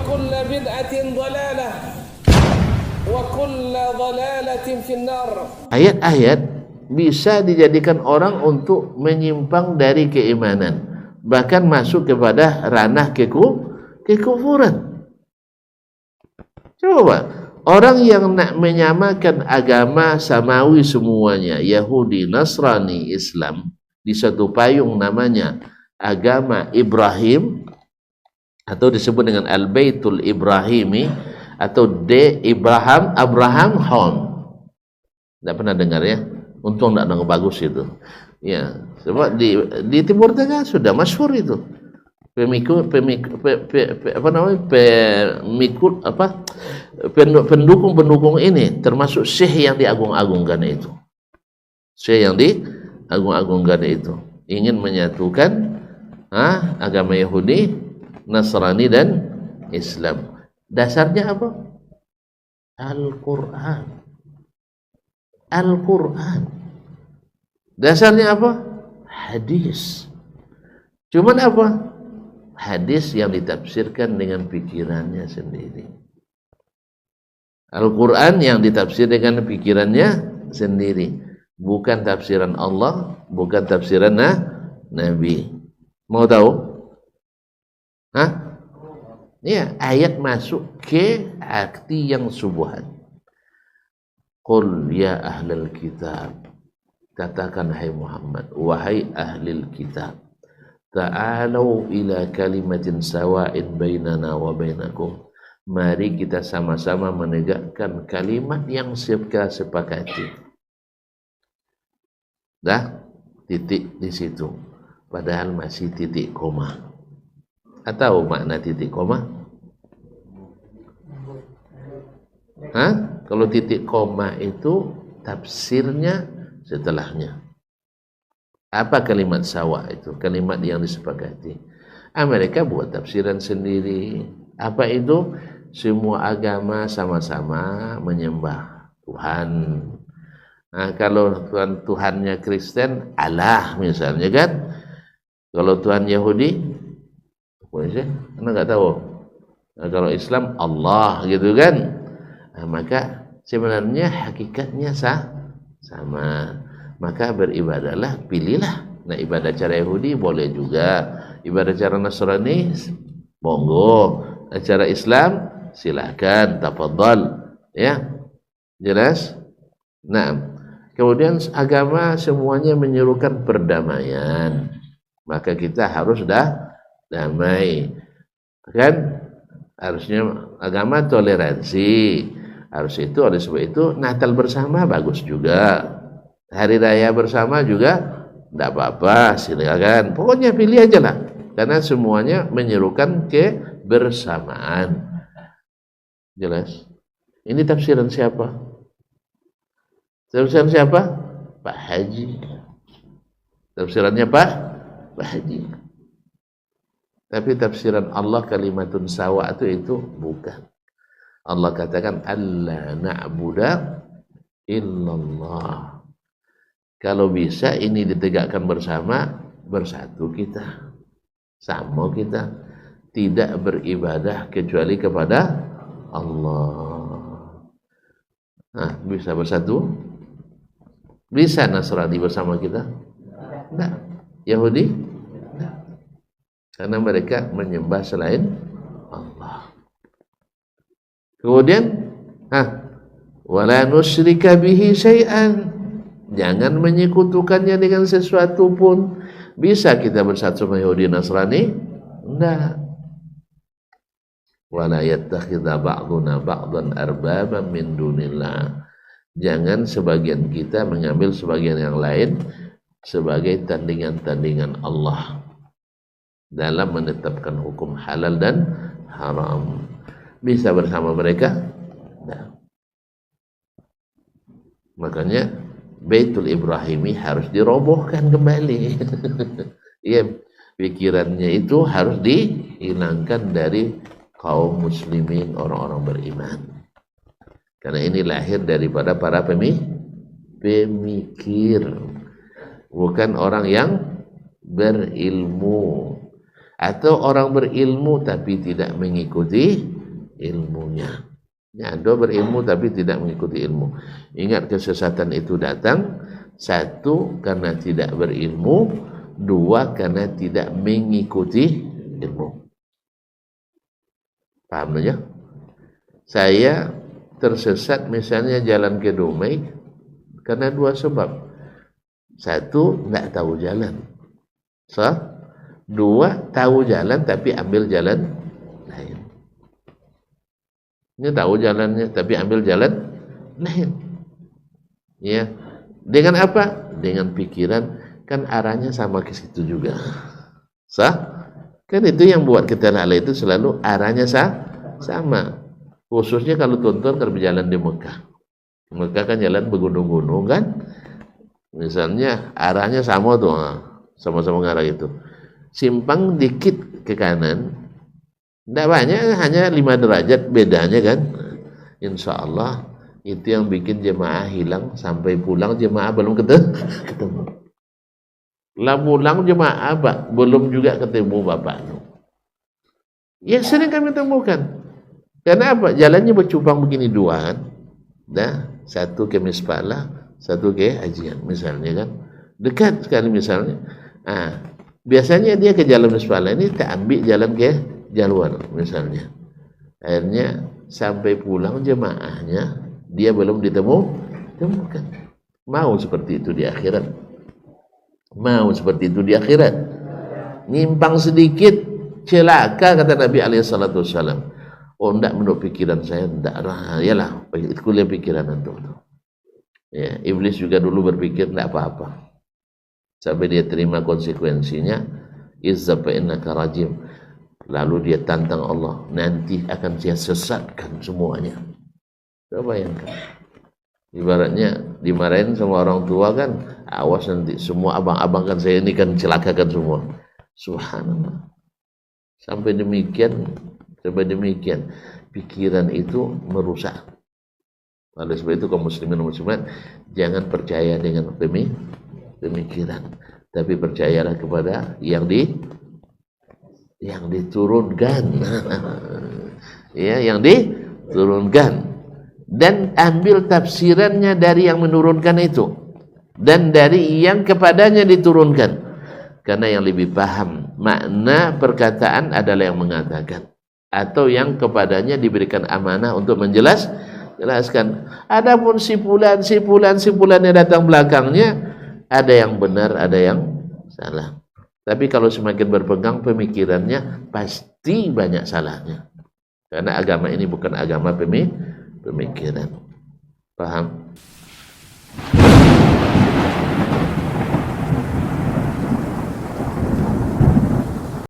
وكل بدعة ضلالة وكل ضلالة في النار. Ayat-ayat bisa dijadikan orang untuk menyimpang dari keimanan, bahkan masuk kepada ranah kekufuran. Coba orang yang nak menyamakan agama samawi semuanya, Yahudi, Nasrani, Islam, di satu payung namanya agama Ibrahim, atau disebut dengan Al-Baitul Ibrahimi, atau Abraham Home. Tidak pernah dengar ya? Untung tidak dengar bagus itu. Ya, sebab di Timur Tengah sudah masyhur itu. Pendukung ini termasuk syekh yang diagung-agungkan itu. Syekh yang diagung-agungkan itu ingin menyatukan agama Yahudi, Nasrani dan Islam. Dasarnya apa? Al-Quran. Dasarnya apa? Hadis. Cuman apa? Hadis yang ditafsirkan dengan pikirannya sendiri. Al-Quran yang ditafsir dengan pikirannya sendiri. Bukan tafsiran Allah, bukan tafsiran Nabi. Mau tahu? Ya, ayat masuk ke arti yang subhat. Qul ya ahlal kitab, katakan hai Muhammad, wahai ahlil kitab, ta'alau ila kalimatin sawa'in bainana wa bainakum, mari kita sama-sama menegakkan kalimat yang kita sepakati. Dah, titik di situ, padahal masih titik koma. Atau makna titik koma? Kalau titik koma itu tafsirnya setelahnya. Apa kalimat sawa itu? Kalimat yang disepakati. Mereka buat tafsiran sendiri. Apa itu? Semua agama sama-sama menyembah Tuhan. Kalau Tuhannya Kristen, Allah misalnya kan. Kalau Tuhan Yahudi, Anda nggak tahu. Kalau Islam, Allah gitu kan. Maka sebenarnya hakikatnya sama. Maka beribadahlah, pilihlah. Nah, ibadah cara Yahudi boleh juga, ibadah cara Nasrani monggo, cara Islam silakan, tafadhal, ya. Jelas? Nah, kemudian agama semuanya menyerukan perdamaian. Maka kita harus damai. Kan harusnya agama toleransi. Harus itu, oleh sebab itu Natal bersama bagus juga, hari raya bersama juga tidak apa-apa, silakan. Pokoknya pilih aja lah, karena semuanya menyerukan kebersamaan. Jelas? Ini tafsiran siapa? Tafsiran siapa? Pak Haji. Tafsirannya Pak Haji. Tapi tafsiran Allah kalimatun sawa itu bukan. Allah katakan alla na'buda illallah. Kalau bisa ini ditegakkan bersama, bersatu kita, sama kita, tidak beribadah kecuali kepada Allah. Bisa bersatu? Bisa Nasrani bersama kita? Tidak. Yahudi? Tidak. Karena mereka menyembah selain Allah. Kemudian, wala nusyrika bihi syai'an, jangan menyekutukannya dengan sesuatu pun. Bisa kita bersatu sama Yahudi Nasrani? Enggak. Wala yattakhidha ba'duna ba'dan arbaban min dunillah, jangan sebagian kita mengambil sebagian yang lain sebagai tandingan-tandingan Allah dalam menetapkan hukum halal dan haram. Bisa bersama mereka? Nah. Makanya Baitul Ibrahimi harus dirobohkan kembali. Iya, pikirannya itu harus dihilangkan dari kaum muslimin, orang-orang beriman. Karena ini lahir daripada para pemikir, bukan orang yang berilmu. Atau orang berilmu tapi tidak mengikuti ilmunya. Ya, dua berilmu tapi tidak mengikuti ilmu. Ingat, kesesatan itu datang satu karena tidak berilmu, dua karena tidak mengikuti ilmu. Paham ya? Saya tersesat misalnya jalan ke Dumai karena dua sebab. Satu, tidak tahu jalan. Dua, tahu jalan tapi ambil jalan lain. Ini tahu jalannya tapi ambil jalan lain. Ya. Dengan apa? Dengan pikiran, kan arahnya sama ke situ juga. Kan itu yang buat kita lalai, itu selalu arahnya sama. Khususnya kalau tonton kalau berjalan di Mekah. Mekah kan jalan bergunung-gunung kan. Misalnya arahnya sama tuh, sama-sama ngarah itu. Simpang dikit ke kanan, tidak banyak, hanya 5 derajat bedanya kan. Insya Allah itu yang bikin jemaah hilang, sampai pulang jemaah belum ketemu. Lah pulang jemaah belum juga ketemu bapak. Ya sering kami temukan. Karena apa? Jalannya bercubang begini dua kan. Nah, satu ke Mispalah, satu ke Ajian misalnya kan. Dekat sekali misalnya. Biasanya dia ke jalan Mispalah ini tak ambil jalan ke Jalwar misalnya. Akhirnya sampai pulang jemaahnya dia belum ditemukan. Mau seperti itu di akhirat. Mau seperti itu di akhirat. Nyimpang sedikit celaka kata Nabi alaihi salatu wasallam. Oh, enggak, menurut pikiran saya enggak. Yalah, itu kuliah pikiran antum. Ya, iblis juga dulu berpikir enggak apa-apa. Sampai dia terima konsekuensinya, izza fa innaka rajim. Lalu dia tantang Allah, nanti akan saya sesatkan semuanya. Coba bayangkan. Ibaratnya dimarahin sama orang tua kan, awas nanti semua abang-abang kan saya ini kan celakakan semua. Subhanallah. Sampai demikian pikiran itu merusak. Oleh sebab itu kaum muslimin dan muslimat, jangan percaya dengan pemikiran, tapi percayalah kepada yang diturunkan. Ya, yang diturunkan, dan ambil tafsirannya dari yang menurunkan itu dan dari yang kepadanya diturunkan, karena yang lebih paham makna perkataan adalah yang mengatakan atau yang kepadanya diberikan amanah untuk menjelaskan. Adapun sipulan yang datang belakangnya, ada yang benar, ada yang salah. Tapi kalau semakin berpegang pemikirannya, pasti banyak salahnya. Karena agama ini bukan agama pemikiran. Paham?